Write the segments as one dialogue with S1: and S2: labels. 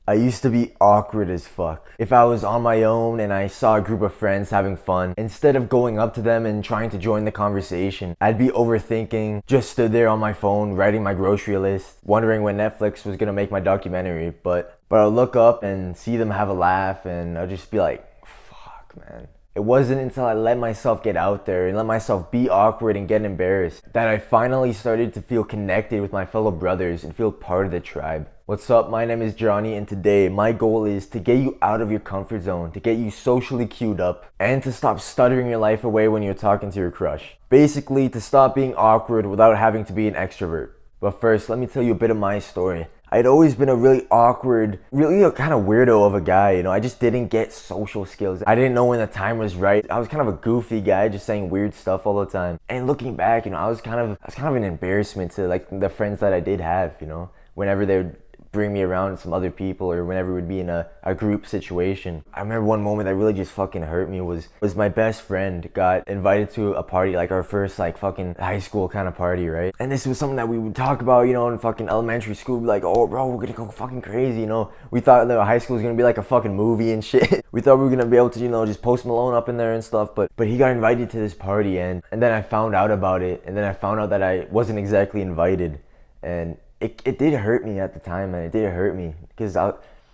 S1: I used to be awkward as fuck. If I was on my own and I saw a group of friends having fun, instead of going up to them and trying to join the conversation, I'd be overthinking, just stood there on my phone writing my grocery list, wondering when Netflix was gonna make my documentary, but I'll look up and see them have a laugh and I'll just be like, fuck, man. It wasn't until I let myself get out there and let myself be awkward and get embarrassed that I finally started to feel connected with my fellow brothers and feel part of the tribe. What's up? My name is Johnny, and today my goal is to get you out of your comfort zone, to get you socially queued up, and to stop stuttering your life away when you're talking to your crush. Basically, to stop being awkward without having to be an extrovert. But first, let me tell you a bit of my story. I'd always been a really awkward, really a kind of weirdo of a guy, you know. I just didn't get social skills. I didn't know when the time was right. I was kind of a goofy guy, just saying weird stuff all the time. And looking back, you know, I was kind of an embarrassment to like the friends that I did have, you know, whenever they would bring me around with some other people or whenever we'd be in a group situation. I remember one moment that really just fucking hurt me was my best friend got invited to a party, like our first like fucking high school kind of party, right? And this was something that we would talk about, you know, in fucking elementary school. We'd be like, oh bro, we're gonna go fucking crazy, you know? We thought that high school was gonna be like a fucking movie and shit. We thought we were gonna be able to, you know, just Post Malone up in there and stuff, but he got invited to this party and then I found out about it, and then I found out that I wasn't exactly invited, and it did hurt me at the time, man. It did hurt me because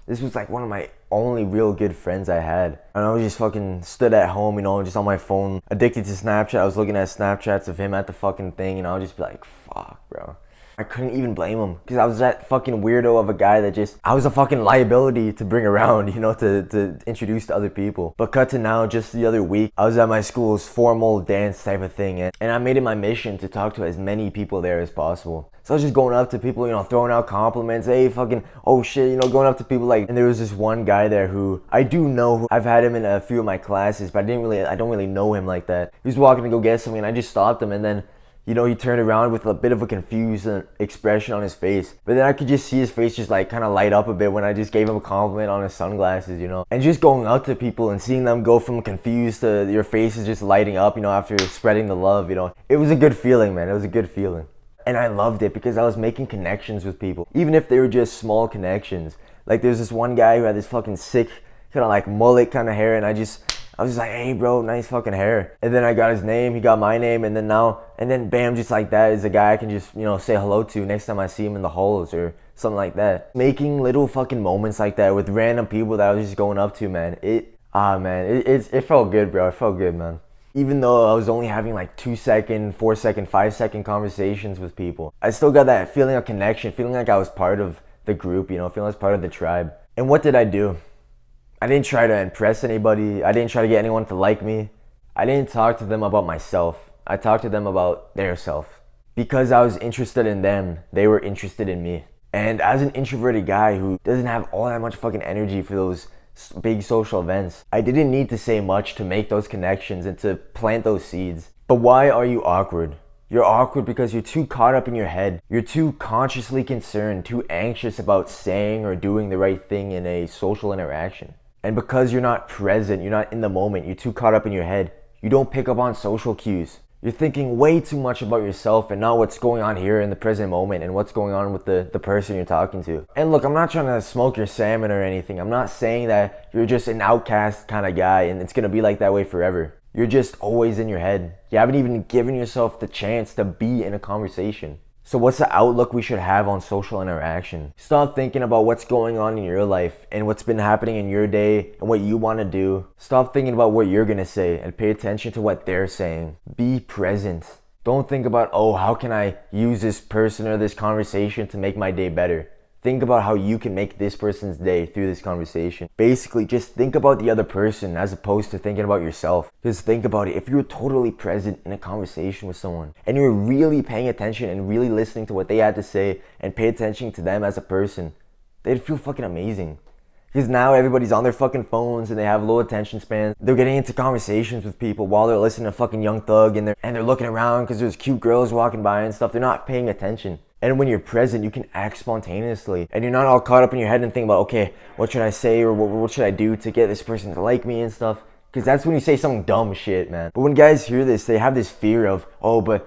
S1: this was like one of my only real good friends I had. And I was just fucking stood at home, you know, just on my phone, addicted to Snapchat. I was looking at Snapchats of him at the fucking thing, and I would just be like, fuck, bro. I couldn't even blame him because I was that fucking weirdo of a guy that I was a fucking liability to bring around, you know, to introduce to other people. But cut to now, just the other week, I was at my school's formal dance type of thing, and I made it my mission to talk to as many people there as possible. So I was just going up to people, you know, throwing out compliments, hey, fucking, oh shit, you know, going up to people like, and there was this one guy there who I do know, I've had him in a few of my classes, but I don't really know him like that. He was walking to go get something and I just stopped him, and then, you know, he turned around with a bit of a confused expression on his face. But then I could just see his face just like kind of light up a bit when I just gave him a compliment on his sunglasses, you know. And just going out to people and seeing them go from confused to your face is just lighting up, you know, after spreading the love, you know. It was a good feeling, man. It was a good feeling. And I loved it because I was making connections with people, even if they were just small connections. Like there's this one guy who had this fucking sick kind of like mullet kind of hair, and I was just like, hey bro, nice fucking hair. And then I got his name, he got my name, and then bam, just like that is a guy I can just, you know, say hello to next time I see him in the halls or something like that. Making little fucking moments like that with random people that I was just going up to, man. It felt good, bro. It felt good, man. Even though I was only having like 2-second, 4-second, 5-second conversations with people, I still got that feeling of connection, feeling like I was part of the group, you know, feeling like I was part of the tribe. And what did I do? I didn't try to impress anybody. I didn't try to get anyone to like me. I didn't talk to them about myself. I talked to them about their self. Because I was interested in them, they were interested in me. And as an introverted guy who doesn't have all that much fucking energy for those big social events, I didn't need to say much to make those connections and to plant those seeds. But why are you awkward? You're awkward because you're too caught up in your head. You're too consciously concerned, too anxious about saying or doing the right thing in a social interaction. And because you're not present, you're not in the moment, you're too caught up in your head, you don't pick up on social cues. You're thinking way too much about yourself and not what's going on here in the present moment and what's going on with the person you're talking to. And look, I'm not trying to smoke your salmon or anything. I'm not saying that you're just an outcast kind of guy and it's going to be like that way forever. You're just always in your head. You haven't even given yourself the chance to be in a conversation. So what's the outlook we should have on social interaction? Stop thinking about what's going on in your life and what's been happening in your day and what you want to do. Stop thinking about what you're going to say and pay attention to what they're saying. Be present. Don't think about, oh, how can I use this person or this conversation to make my day better? Think about how you can make this person's day through this conversation. Basically, just think about the other person as opposed to thinking about yourself. Just think about it. If you're totally present in a conversation with someone and you're really paying attention and really listening to what they had to say and pay attention to them as a person, they'd feel fucking amazing. Because now everybody's on their fucking phones and they have low attention spans. They're getting into conversations with people while they're listening to fucking Young Thug and they're looking around because there's cute girls walking by and stuff. They're not paying attention. And when you're present, you can act spontaneously. And you're not all caught up in your head and thinking about, okay, what should I say or what should I do to get this person to like me and stuff. Because that's when you say some dumb shit, man. But when guys hear this, they have this fear of, oh, but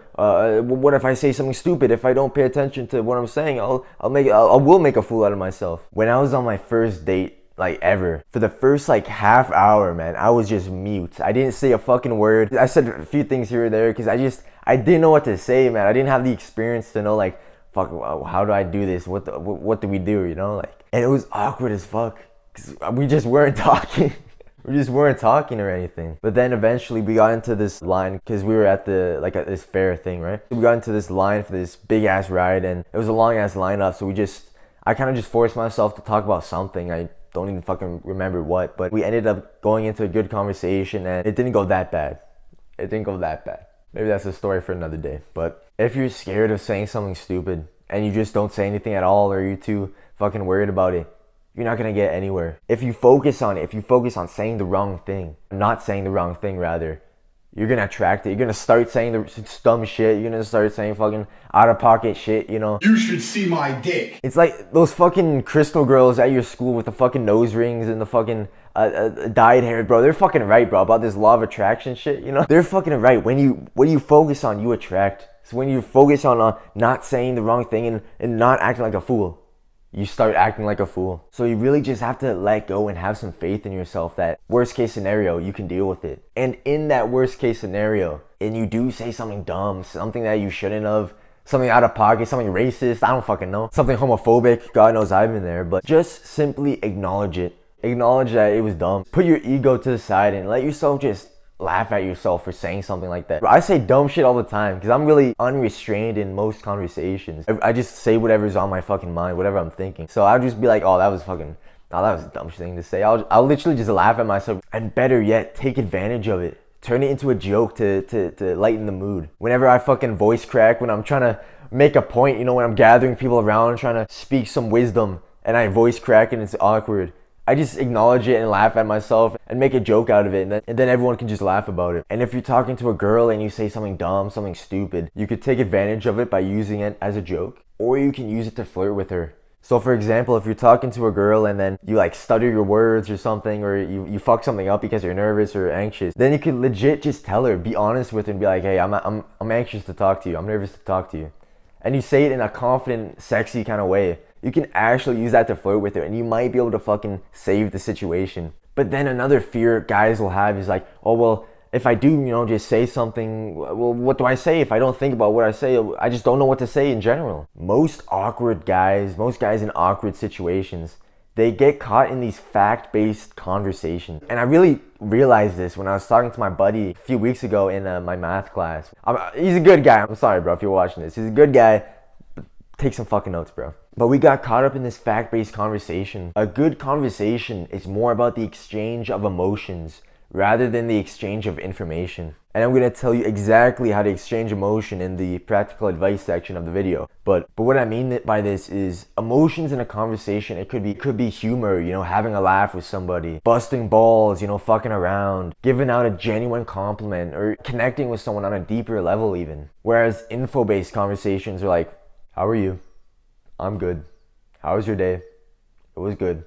S1: what if I say something stupid? If I don't pay attention to what I'm saying, I will make a fool out of myself. When I was on my first date, like ever, for the first like half hour, man, I was just mute. I didn't say a fucking word. I said a few things here or there because I didn't know what to say, man. I didn't have the experience to know like, fuck, how do I do this? What do we do, you know? Like, and it was awkward as fuck because we just weren't talking. We just weren't talking or anything. But then eventually we got into this line because we were at at this fair thing, right? We got into this line for this big ass ride and it was a long ass lineup. So I kind of just forced myself to talk about something. I don't even fucking remember what, but we ended up going into a good conversation and it didn't go that bad. It didn't go that bad. Maybe that's a story for another day. But if you're scared of saying something stupid and you just don't say anything at all or you're too fucking worried about it, you're not gonna get anywhere. If you focus on it, if you focus on saying the wrong thing, not saying the wrong thing rather, you're gonna attract it. You're gonna start saying the dumb shit. You're gonna start saying fucking out of pocket shit, you know?
S2: You should see my dick.
S1: It's like those fucking crystal girls at your school with the fucking nose rings and the fucking dyed hair, bro. They're fucking right, bro, about this law of attraction shit, you know? They're fucking right. When you focus on, you attract. So when you focus on not saying the wrong thing and not acting like a fool, you start acting like a fool. So you really just have to let go and have some faith in yourself that worst case scenario, you can deal with it. And in that worst case scenario, and you do say something dumb, something that you shouldn't have, something out of pocket, something racist, I don't fucking know, something homophobic, God knows I've been there, but just simply acknowledge it. Acknowledge that it was dumb. Put your ego to the side and let yourself just laugh at yourself for saying something like that. I say dumb shit all the time because I'm really unrestrained in most conversations. I just say whatever's on my fucking mind, whatever I'm thinking. So I'll just be like, oh, that was a dumb thing to say. I'll literally just laugh at myself. And better yet, take advantage of it. Turn it into a joke to lighten the mood. Whenever I fucking voice crack, when I'm trying to make a point, you know, when I'm gathering people around trying to speak some wisdom and I voice crack and it's awkward, I just acknowledge it and laugh at myself and make a joke out of it, and then everyone can just laugh about it. And if you're talking to a girl and you say something dumb, something stupid, you could take advantage of it by using it as a joke, or you can use it to flirt with her. So for example, if you're talking to a girl and then you like stutter your words or something, or you fuck something up because you're nervous or anxious, then you could legit just tell her, be honest with her and be like, hey, I'm anxious to talk to you, I'm nervous to talk to you. And you say it in a confident, sexy kind of way. You can actually use that to flirt with her and you might be able to fucking save the situation. But then another fear guys will have is like, oh, well, if I do, you know, just say something, well, what do I say if I don't think about what I say? I just don't know what to say in general. Most guys in awkward situations, they get caught in these fact-based conversations. And I really realized this when I was talking to my buddy a few weeks ago in my math class. He's a good guy. I'm sorry, bro, if you're watching this. He's a good guy. Take some fucking notes, bro. But we got caught up in this fact-based conversation. A good conversation is more about the exchange of emotions rather than the exchange of information. And I'm gonna tell you exactly how to exchange emotion in the practical advice section of the video. But what I mean by this is emotions in a conversation, it could be humor, you know, having a laugh with somebody, busting balls, you know, fucking around, giving out a genuine compliment, or connecting with someone on a deeper level even. Whereas info-based conversations are like, how are you? I'm good. How was your day? It was good.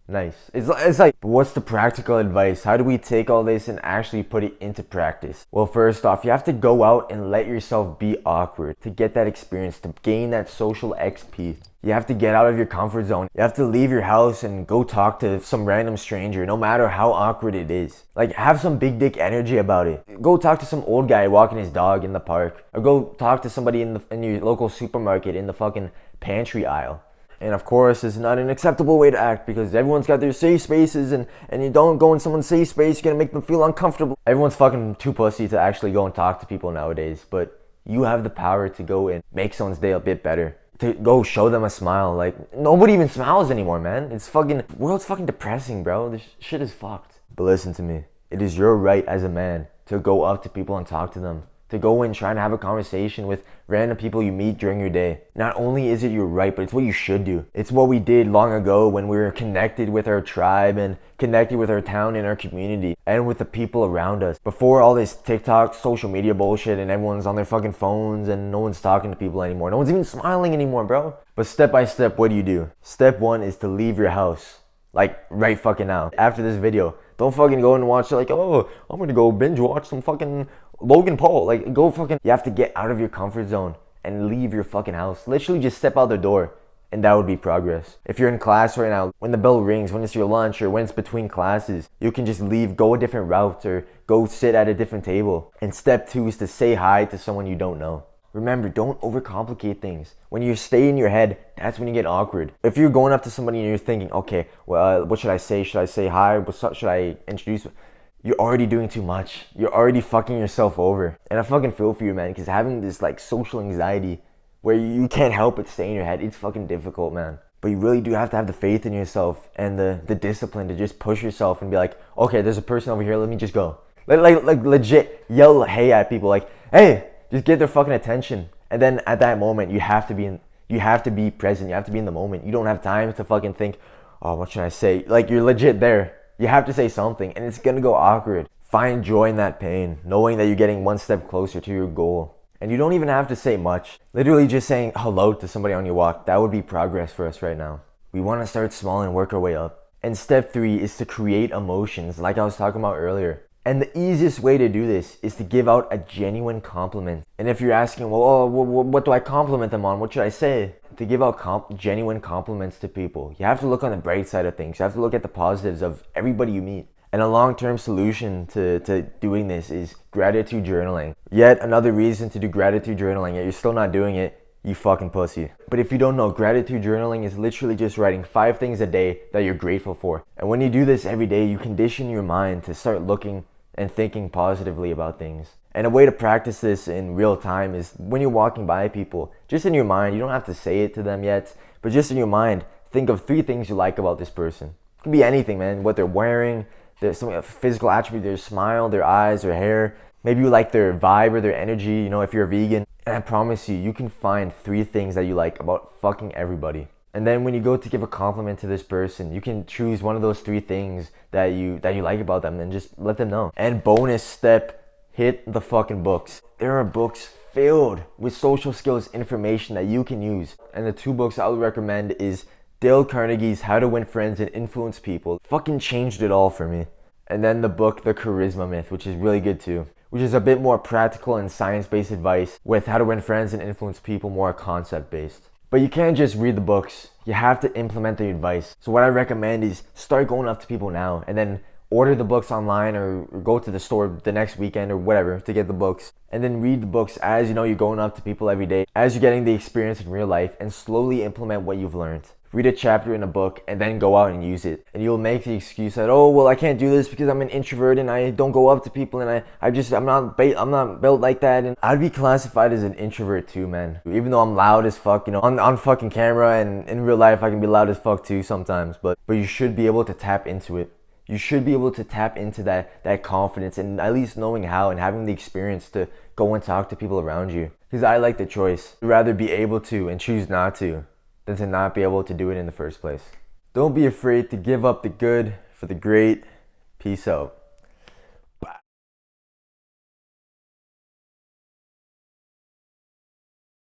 S1: Nice. It's like, what's the practical advice? How do we take all this and actually put it into practice? Well, first off, you have to go out and let yourself be awkward to get that experience, to gain that social XP. You have to get out of your comfort zone. You have to leave your house and go talk to some random stranger, no matter how awkward it is. Like, have some big dick energy about it. Go talk to some old guy walking his dog in the park. Or go talk to somebody in your local supermarket in the fucking pantry aisle. And of course, it's not an acceptable way to act because everyone's got their safe spaces and you don't go in someone's safe space, you're gonna make them feel uncomfortable. Everyone's fucking too pussy to actually go and talk to people nowadays, but you have the power to go and make someone's day a bit better. To go show them a smile. Like, nobody even smiles anymore, man. The world's fucking depressing, bro. This shit is fucked. But listen to me. It is your right as a man to go up to people and talk to them. To go and try and have a conversation with random people you meet during your day. Not only is it your right, but it's what you should do. It's what we did long ago when we were connected with our tribe and connected with our town and our community and with the people around us. Before all this TikTok, social media bullshit and everyone's on their fucking phones and no one's talking to people anymore. No one's even smiling anymore, bro. But step by step, what do? Step 1 is to leave your house. Like right fucking now. After this video, don't fucking go and watch like, oh, I'm gonna go binge watch some fucking Logan Paul. Like go fucking, you have to get out of your comfort zone and leave your fucking house. Literally just step out the door. And that would be progress. If you're in class right now, when the bell rings, when it's your lunch or when it's between classes, you can just leave, go a different route or go sit at a different table. And step 2 is to say hi to someone you don't know. Remember, don't overcomplicate things. When you stay in your head, that's when you get awkward. If you're going up to somebody and you're thinking, okay, well, what should I say? Should I say hi? Should I introduce? You're already doing too much. You're already fucking yourself over. And I fucking feel for you, man, because having this like social anxiety where you can't help but stay in your head, it's fucking difficult, man. But you really do have to have the faith in yourself and the discipline to just push yourself and be like, okay, there's a person over here, let me just go. Like legit yell hey at people, like, hey, just get their fucking attention. And then at that moment, you have to be present, you have to be in the moment. You don't have time to fucking think, oh, what should I say? Like, you're legit there. You have to say something, and it's gonna go awkward. Find joy in that pain, knowing that you're getting one step closer to your goal. And you don't even have to say much. Literally just saying hello to somebody on your walk, that would be progress for us right now. We want to start small and work our way up. And step 3 is to create emotions, like I was talking about earlier. And the easiest way to do this is to give out a genuine compliment. And if you're asking, well, what do I compliment them on? What should I say? To give out genuine compliments to people, you have to look on the bright side of things. You have to look at the positives of everybody you meet. And a long-term solution to doing this is gratitude journaling. Yet another reason to do gratitude journaling, yet you're still not doing it, you fucking pussy. But if you don't know, gratitude journaling is literally just writing 5 things a day that you're grateful for. And when you do this every day, you condition your mind to start looking and thinking positively about things. And a way to practice this in real time is when you're walking by people, just in your mind, you don't have to say it to them yet, but just in your mind, think of 3 things you like about this person. It can be anything, man, what they're wearing, there's some physical attribute, their smile, their eyes, their hair. Maybe you like their vibe or their energy, you know, if you're a vegan. And I promise you, you can find 3 things that you like about fucking everybody. And then when you go to give a compliment to this person, you can choose one of those 3 things that you like about them and just let them know. And bonus step, hit the fucking books. There are books filled with social skills information that you can use. And the 2 books I would recommend is Dale Carnegie's How to Win Friends and Influence People. Fucking changed it all for me. And then the book The Charisma Myth, which is really good too, which is a bit more practical and science-based advice, with How to Win Friends and Influence People more concept-based. But you can't just read the books, you have to implement the advice. So what I recommend is start going up to people now and then order the books online or go to the store the next weekend or whatever to get the books. And then read the books as you know you're going up to people every day, as you're getting the experience in real life, and slowly implement what you've learned. Read a chapter in a book and then go out and use it. And you'll make the excuse that, oh, well, I can't do this because I'm an introvert and I don't go up to people and I'm not built like that. And I'd be classified as an introvert too, man. Even though I'm loud as fuck, you know, on fucking camera, and in real life I can be loud as fuck too sometimes. But you should be able to tap into it. You should be able to tap into that confidence, and at least knowing how and having the experience to go and talk to people around you. Because I like the choice. I'd rather be able to and choose not to than to not be able to do it in the first place. Don't be afraid to give up the good for the great. Peace out.